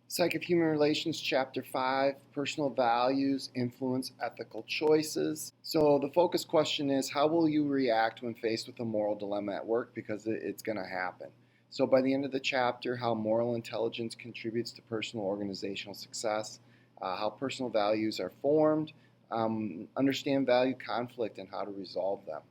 Psych of Human Relations, Chapter 5, Personal Values Influence Ethical Choices. So the focus question is, how will you react when faced with a moral dilemma at work? Because it's going to happen. So by the end of the chapter, how moral intelligence contributes to personal organizational success, how personal values are formed, understand value conflict and how to resolve them.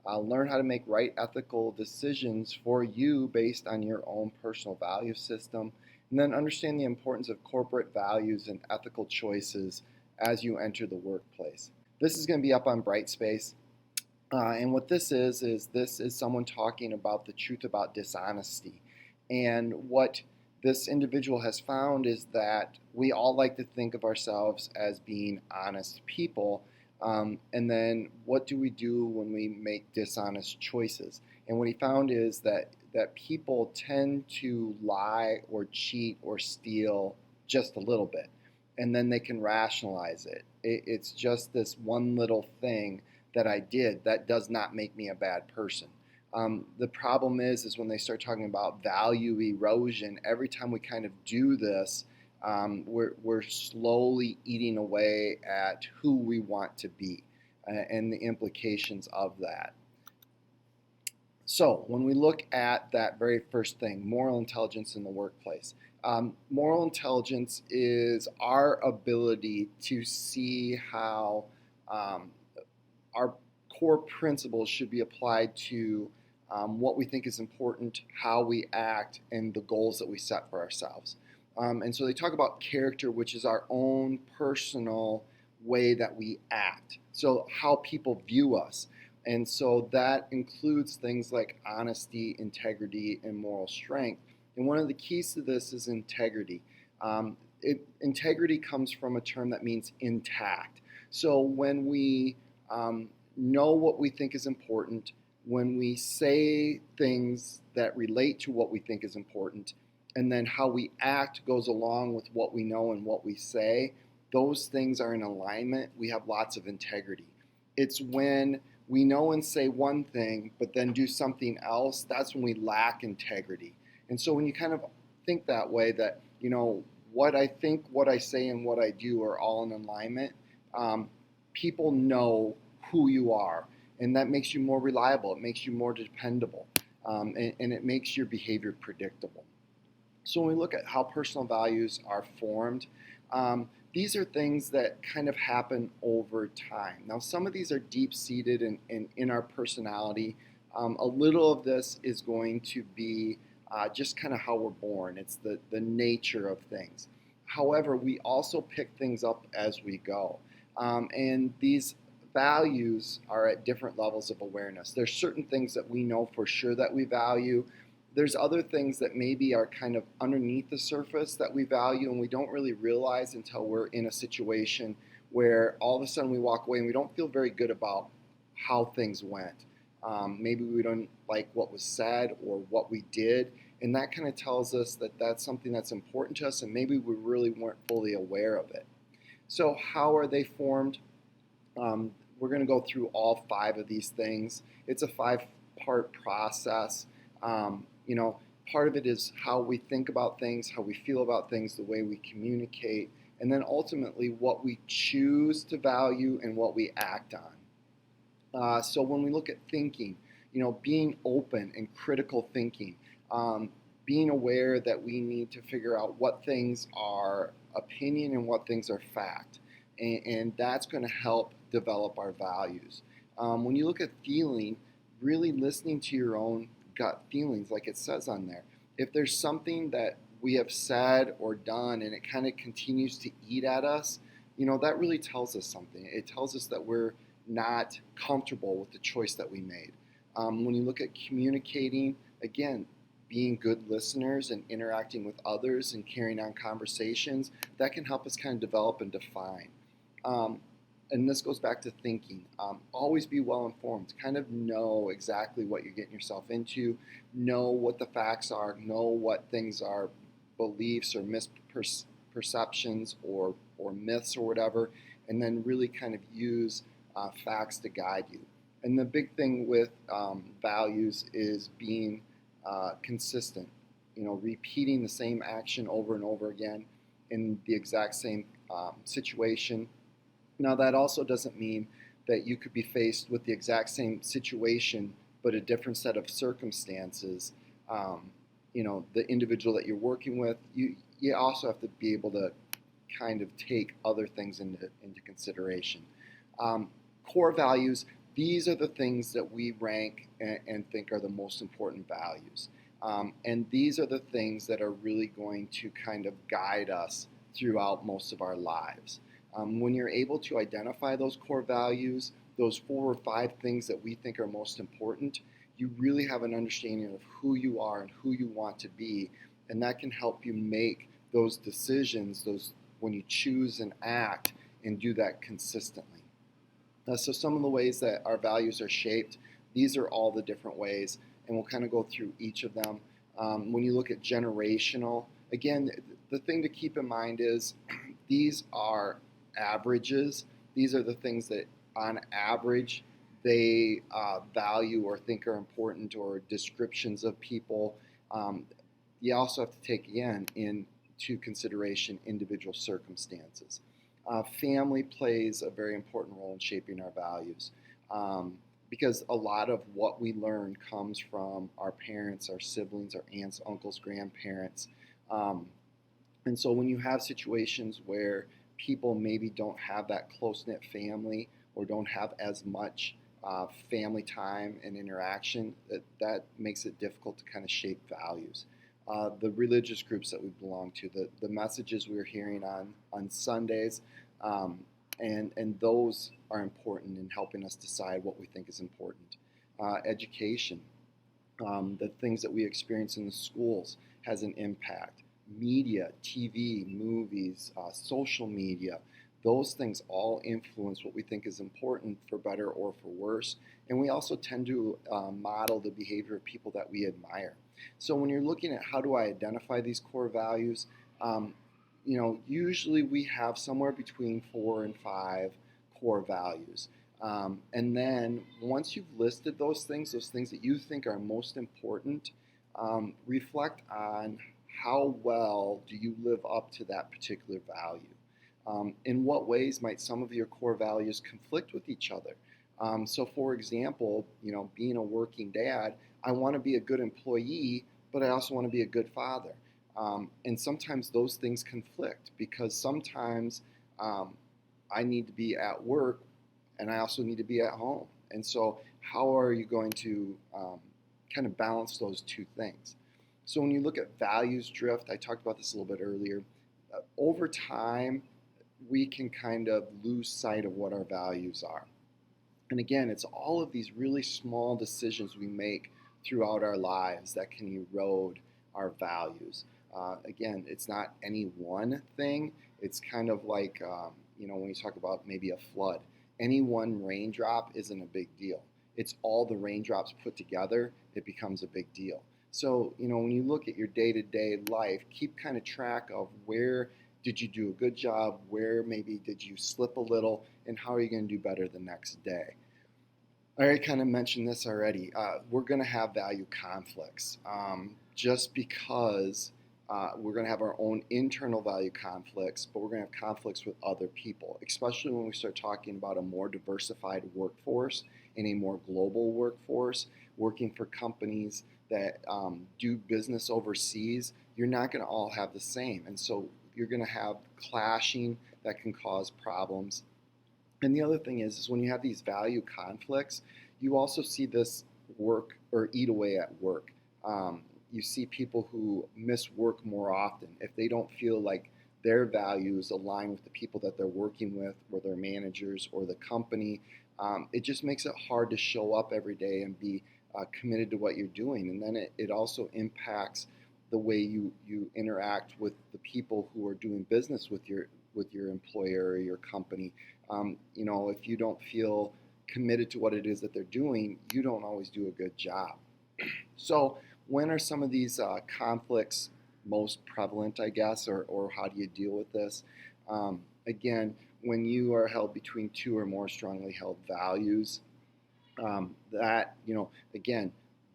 Learn how to make right ethical decisions for you based on your own personal value system, and then understand the importance of corporate values and ethical choices as you enter the workplace. This is going to be up on Brightspace. And what this is someone talking about the truth about dishonesty. And what this individual has found is that we all like to think of ourselves as being honest people. And then what do we do when we make dishonest choices? And what he found is that people tend to lie or cheat or steal just a little bit, and then they can rationalize it. It's just this one little thing that I did that does not make me a bad person. The problem is when they start talking about value erosion, every time we kind of do this, we're slowly eating away at who we want to be and the implications of that. So when we look at that very first thing, moral intelligence in the workplace, moral intelligence is our ability to see how our core principles should be applied to what we think is important, how we act, and the goals that we set for ourselves. And so they talk about character, which is our own personal way that we act. So how people view us. And so that includes things like honesty, integrity, and moral strength. And one of the keys to this is integrity. Integrity comes from a term that means intact. So when we know what we think is important, when we say things that relate to what we think is important, and then how we act goes along with what we know and what we say, those things are in alignment. We have lots of integrity. It's when we know and say one thing, but then do something else, that's when we lack integrity. And so when you kind of think that way, that, what I think, what I say, and what I do are all in alignment, people know who you are. And that makes you more reliable. It makes you more dependable. And it makes your behavior predictable. So when we look at how personal values are formed, these are things that kind of happen over time. Now, some of these are deep-seated in our personality. A little of this is going to be just kind of how we're born. It's the nature of things. However, we also pick things up as we go. And these values are at different levels of awareness. There's certain things that we know for sure that we value. There's other things that maybe are kind of underneath the surface that we value and we don't really realize until we're in a situation where all of a sudden we walk away and we don't feel very good about how things went. Maybe we don't like what was said or what we did, and that kind of tells us that that's something that's important to us and maybe we really weren't fully aware of it. So how are they formed? We're going to go through all 5 of these things. It's a 5-part process. Part of it is how we think about things, how we feel about things, the way we communicate, and then ultimately what we choose to value and what we act on. So when we look at thinking, being open and critical thinking, being aware that we need to figure out what things are opinion and what things are fact, and that's going to help develop our values. When you look at feeling, really listening to your own gut feelings, like it says on there. If there's something that we have said or done and it kind of continues to eat at us, that really tells us something. It tells us that we're not comfortable with the choice that we made. When you look at communicating, again, being good listeners and interacting with others and carrying on conversations, that can help us kind of develop and define. And this goes back to thinking. Always be well informed. Kind of know exactly what you're getting yourself into. Know what the facts are. Know what things are beliefs or misperceptions or myths or whatever. And then really kind of use facts to guide you. And the big thing with values is being consistent. Repeating the same action over and over again. in the exact same situation. Now, that also doesn't mean that you could be faced with the exact same situation, but a different set of circumstances. Um, the individual that you're working with, you also have to be able to kind of take other things into consideration. Um, Core values, these are the things that we rank and think are the most important values. And these are the things that are really going to kind of guide us throughout most of our lives. When you're able to identify those core values, those 4 or 5 things that we think are most important, you really have an understanding of who you are and who you want to be, and that can help you make those decisions, those when you choose and act and do that consistently. So some of the ways that our values are shaped, these are all the different ways, and we'll kind of go through each of them. When you look at generational, again, the thing to keep in mind is these are averages. These are the things that, on average, they value or think are important, or descriptions of people. You also have to take, again, into consideration individual circumstances. Family plays a very important role in shaping our values, because a lot of what we learn comes from our parents, our siblings, our aunts, uncles, grandparents. And so when you have situations where people maybe don't have that close-knit family or don't have as much family time and interaction, that makes it difficult to kind of shape values. The religious groups that we belong to, the messages we're hearing on Sundays, and those are important in helping us decide what we think is important. Education, the things that we experience in the schools has an impact. Media, TV, movies, social media, those things all influence what we think is important, for better or for worse. And we also tend to model the behavior of people that we admire. So when you're looking at how do I identify these core values, usually we have somewhere between 4 and 5 core values. And then once you've listed those things that you think are most important, reflect on how well do you live up to that particular value. In what ways might some of your core values conflict with each other? So for example, being a working dad, I want to be a good employee, but I also want to be a good father. And sometimes those things conflict, because sometimes I need to be at work and I also need to be at home. And so how are you going to kind of balance those two things? So when you look at values drift, I talked about this a little bit earlier, over time we can kind of lose sight of what our values are. And again, it's all of these really small decisions we make throughout our lives that can erode our values. Again, it's not any one thing. It's kind of like, when you talk about maybe a flood, any one raindrop isn't a big deal. It's all the raindrops put together, it becomes a big deal. So, when you look at your day-to-day life, keep kind of track of where did you do a good job, where maybe did you slip a little, and how are you going to do better the next day. I already kind of mentioned this already. We're going to have value conflicts, just because we're going to have our own internal value conflicts, but we're going to have conflicts with other people, especially when we start talking about a more diversified workforce and a more global workforce, working for companies that do business overseas. You're not going to all have the same, and so you're going to have clashing that can cause problems. And the other thing is when you have these value conflicts, you also see this work or eat away at work. You see people who miss work more often if they don't feel like their values align with the people that they're working with, or their managers, or the company. It just makes it hard to show up every day and be committed to what you're doing. And then it also impacts the way you interact with the people who are doing business with your employer or your company. If you don't feel committed to what it is that they're doing, you don't always do a good job. So when are some of these conflicts most prevalent, I guess, or how do you deal with this? Again, when you are held between 2 or more strongly held values, again,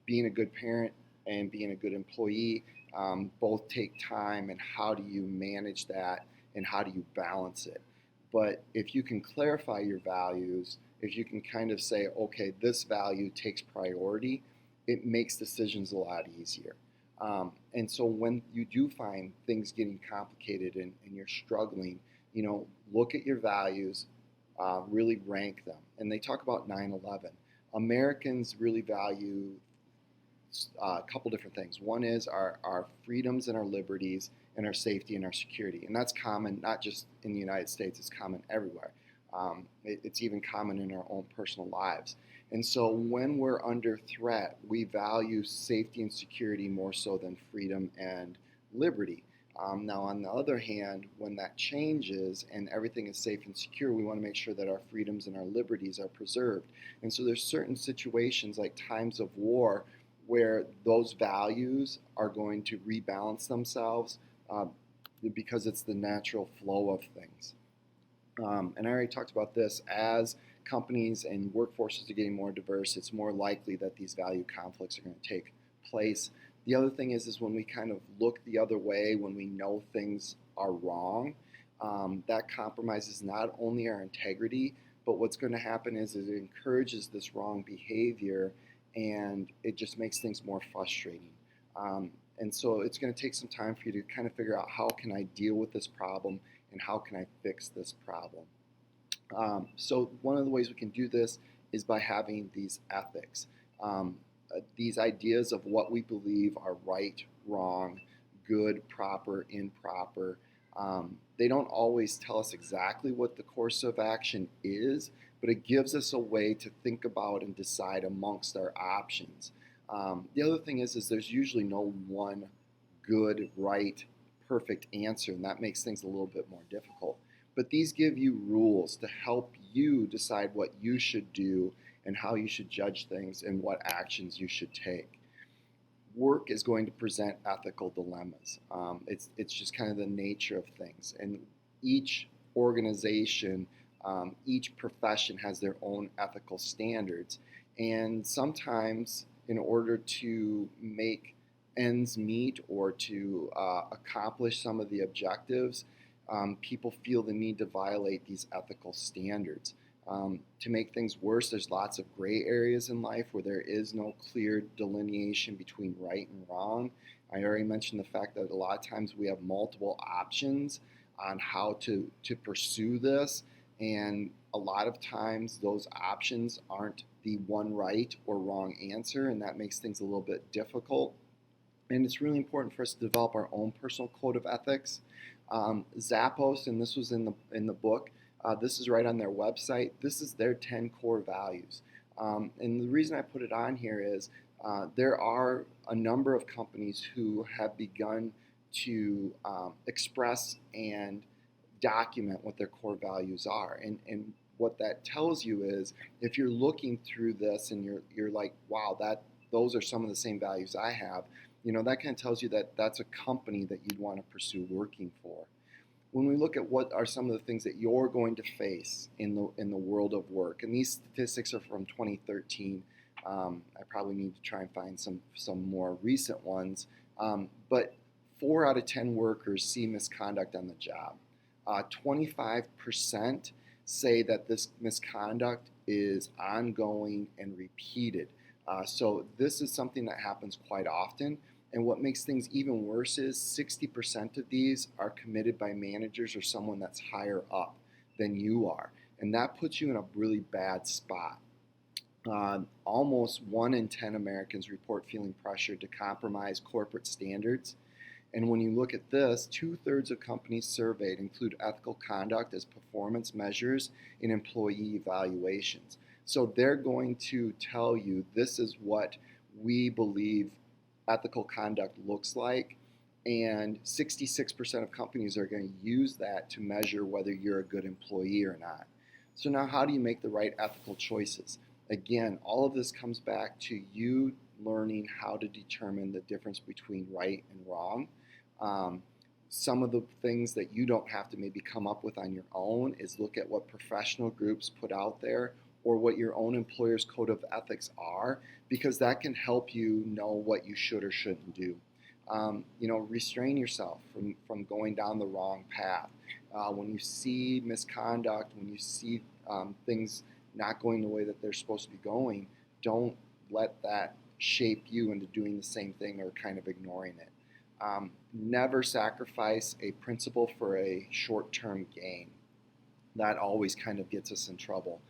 being a good parent and being a good employee both take time, and how do you manage that and how do you balance it. But if you can clarify your values, if you can kind of say, okay, this value takes priority, it makes decisions a lot easier. And so when you do find things getting complicated and you're struggling, look at your values, really rank them. And they talk about 9/11. Americans really value a couple different things. One is our freedoms and our liberties and our safety and our security. And that's common, not just in the United States, it's common everywhere. It's even common in our own personal lives. And so when we're under threat, we value safety and security more so than freedom and liberty. Now, on the other hand, when that changes and everything is safe and secure, we want to make sure that our freedoms and our liberties are preserved. And so there's certain situations like times of war where those values are going to rebalance themselves because it's the natural flow of things. And I already talked about this. As companies and workforces are getting more diverse, it's more likely that these value conflicts are going to take place. The other thing is when we kind of look the other way, when we know things are wrong, that compromises not only our integrity, but what's going to happen is it encourages this wrong behavior, and it just makes things more frustrating. And so it's going to take some time for you to kind of figure out, how can I deal with this problem and how can I fix this problem? So one of the ways we can do this is by having these ethics, these ideas of what we believe are right, wrong, good, proper, improper. They don't always tell us exactly what the course of action is, but it gives us a way to think about and decide amongst our options. The other thing is there's usually no one good, right, perfect answer, and that makes things a little bit more difficult. But these give you rules to help you decide what you should do and how you should judge things and what actions you should take. Work is going to present ethical dilemmas. It's just kind of the nature of things. And each organization, each profession has their own ethical standards. And sometimes, in order to make ends meet or to accomplish some of the objectives, people feel the need to violate these ethical standards. To make things worse, there's lots of gray areas in life where there is no clear delineation between right and wrong. I already mentioned the fact that a lot of times we have multiple options on how to pursue this, and a lot of times those options aren't the one right or wrong answer, and that makes things a little bit difficult. And it's really important for us to develop our own personal code of ethics. Zappos, and this was in the book, this is right on their website. This is their 10 core values. And the reason I put it on here is there are a number of companies who have begun to express and document what their core values are. And what that tells you is, if you're looking through this and you're like, wow, those are some of the same values I have, that kind of tells you that that's a company that you'd want to pursue working for. When we look at what are some of the things that you're going to face in the world of work, and these statistics are from 2013, I probably need to try and find some more recent ones, but 4 out of 10 workers see misconduct on the job. 25% say that this misconduct is ongoing and repeated. So this is something that happens quite often. And what makes things even worse is 60% of these are committed by managers or someone that's higher up than you are. And that puts you in a really bad spot. Almost 1 in 10 Americans report feeling pressured to compromise corporate standards. And when you look at this, 2/3 of companies surveyed include ethical conduct as performance measures in employee evaluations. So they're going to tell you, this is what we believe ethical conduct looks like, and 66% of companies are going to use that to measure whether you're a good employee or not. So now, how do you make the right ethical choices? Again, all of this comes back to you learning how to determine the difference between right and wrong. Some of the things that you don't have to maybe come up with on your own is look at what professional groups put out there, or what your own employer's code of ethics are, because that can help you know what you should or shouldn't do. restrain yourself from going down the wrong path. When you see misconduct, when you see things not going the way that they're supposed to be going, don't let that shape you into doing the same thing or kind of ignoring it. Never sacrifice a principle for a short-term gain. That always kind of gets us in trouble.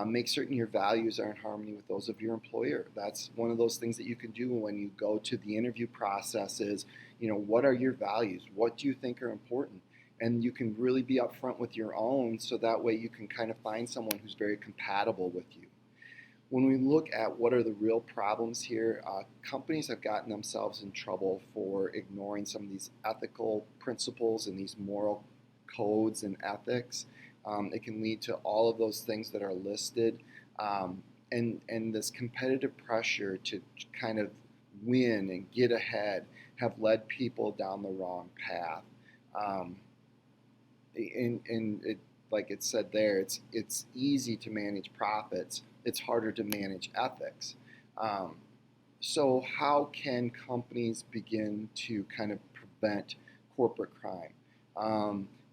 Make certain your values are in harmony with those of your employer. That's one of those things that you can do when you go to the interview process is, what are your values? What do you think are important? And you can really be upfront with your own, so that way you can kind of find someone who's very compatible with you. When we look at what are the real problems here, companies have gotten themselves in trouble for ignoring some of these ethical principles and these moral codes and ethics. It can lead to all of those things that are listed, and this competitive pressure to kind of win and get ahead have led people down the wrong path. And it, like it said there, it's easy to manage profits. It's harder to manage ethics. So how can companies begin to kind of prevent corporate crime?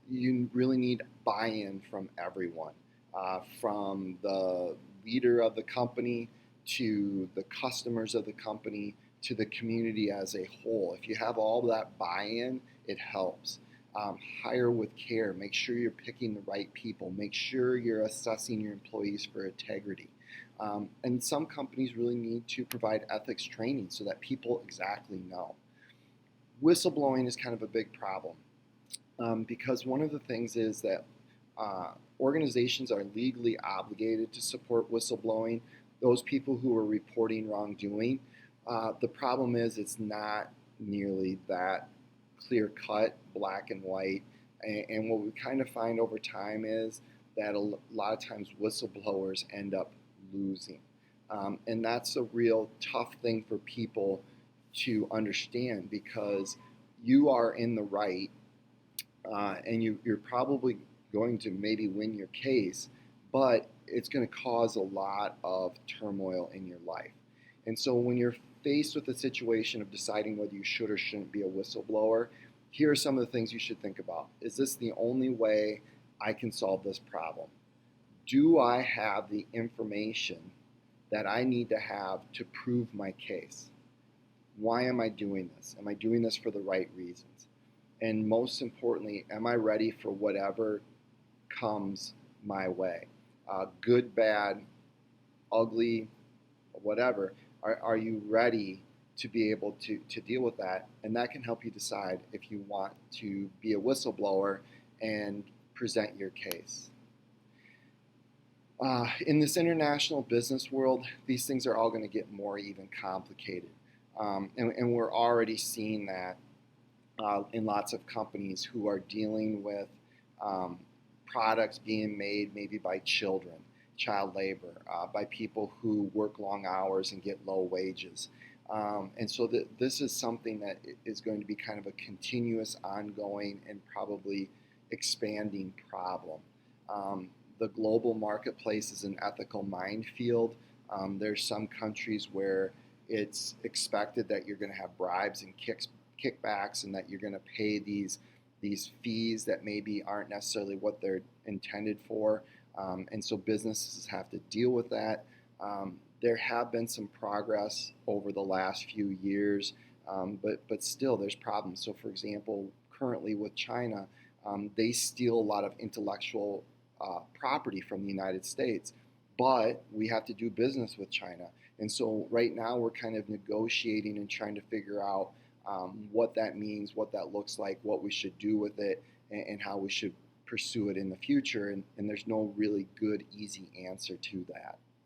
You really need buy-in from everyone, from the leader of the company to the customers of the company to the community as a whole. If you have all that buy-in, it helps. Hire with care. Make sure you're picking the right people. Make sure you're assessing your employees for integrity. And some companies really need to provide ethics training so that people exactly know. Whistleblowing is kind of a big problem. Because one of the things is that organizations are legally obligated to support whistleblowing, those people who are reporting wrongdoing. The problem is it's not nearly that clear cut, black and white. And what we kind of find over time is that a lot of times whistleblowers end up losing. And that's a real tough thing for people to understand, because you are in the right. And you're probably going to maybe win your case, but it's going to cause a lot of turmoil in your life. And so when you're faced with the situation of deciding whether you should or shouldn't be a whistleblower, here are some of the things you should think about. Is this the only way I can solve this problem? Do I have the information that I need to have to prove my case? Why am I doing this? Am I doing this for the right reasons? And most importantly, am I ready for whatever comes my way? Good, bad, ugly, whatever. Are you ready to be able to deal with that? And that can help you decide if you want to be a whistleblower and present your case. In this international business world, these things are all going to get more even complicated. And we're already seeing that in lots of companies who are dealing with products being made maybe by children, child labor, by people who work long hours and get low wages. And so this is something that is going to be kind of a continuous, ongoing, and probably expanding problem. The global marketplace is an ethical minefield. There's some countries where it's expected that you're going to have bribes and kickbacks, and that you're going to pay these fees that maybe aren't necessarily what they're intended for. And so businesses have to deal with that. There have been some progress over the last few years, but still there's problems. So for example, currently with China, they steal a lot of intellectual property from the United States, but we have to do business with China. And so right now we're kind of negotiating and trying to figure out what that means, what that looks like, what we should do with it, and how we should pursue it in the future. And there's no really good, easy answer to that.